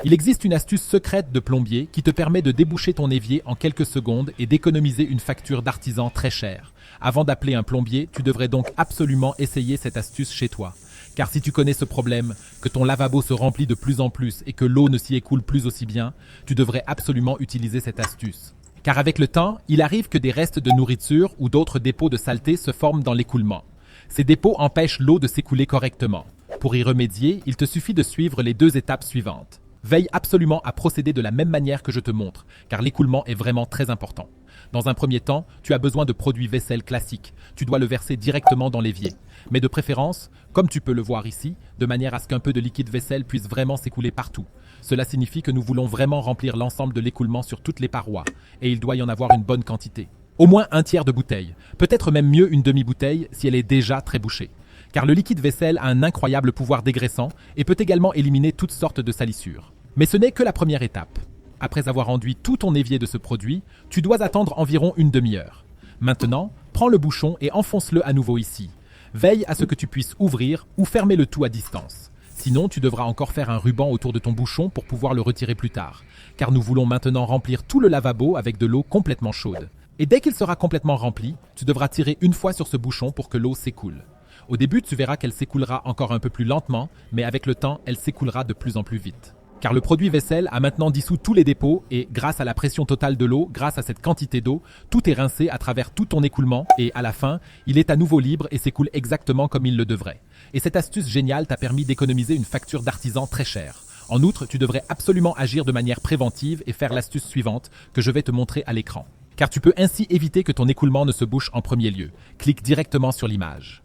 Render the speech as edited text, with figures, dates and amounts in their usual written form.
Il existe une astuce secrète de plombier qui te permet de déboucher ton évier en quelques secondes et d'économiser une facture d'artisan très chère. Avant d'appeler un plombier, tu devrais donc absolument essayer cette astuce chez toi. Car si tu connais ce problème, que ton lavabo se remplit de plus en plus et que l'eau ne s'y écoule plus aussi bien, tu devrais absolument utiliser cette astuce. Car avec le temps, il arrive que des restes de nourriture ou d'autres dépôts de saleté se forment dans l'écoulement. Ces dépôts empêchent l'eau de s'écouler correctement. Pour y remédier, il te suffit de suivre les 2 étapes suivantes. Veille absolument à procéder de la même manière que je te montre, car l'écoulement est vraiment très important. Dans un premier temps, tu as besoin de produits vaisselle classiques. Tu dois le verser directement dans l'évier. Mais de préférence, comme tu peux le voir ici, de manière à ce qu'un peu de liquide vaisselle puisse vraiment s'écouler partout. Cela signifie que nous voulons vraiment remplir l'ensemble de l'écoulement sur toutes les parois, et il doit y en avoir une bonne quantité. Au moins 1/3 de bouteille, peut-être même mieux une demi-bouteille si elle est déjà très bouchée. Car le liquide vaisselle a un incroyable pouvoir dégraissant et peut également éliminer toutes sortes de salissures. Mais ce n'est que la première étape. Après avoir enduit tout ton évier de ce produit, tu dois attendre environ une demi-heure. Maintenant, prends le bouchon et enfonce-le à nouveau ici. Veille à ce que tu puisses ouvrir ou fermer le tout à distance. Sinon, tu devras encore faire un ruban autour de ton bouchon pour pouvoir le retirer plus tard. Car nous voulons maintenant remplir tout le lavabo avec de l'eau complètement chaude. Et dès qu'il sera complètement rempli, tu devras tirer une fois sur ce bouchon pour que l'eau s'écoule. Au début, tu verras qu'elle s'écoulera encore un peu plus lentement, mais avec le temps, elle s'écoulera de plus en plus vite. Car le produit vaisselle a maintenant dissous tous les dépôts et grâce à la pression totale de l'eau, grâce à cette quantité d'eau, tout est rincé à travers tout ton écoulement et à la fin, il est à nouveau libre et s'écoule exactement comme il le devrait. Et cette astuce géniale t'a permis d'économiser une facture d'artisan très chère. En outre, tu devrais absolument agir de manière préventive et faire l'astuce suivante que je vais te montrer à l'écran. Car tu peux ainsi éviter que ton écoulement ne se bouche en premier lieu. Clique directement sur l'image.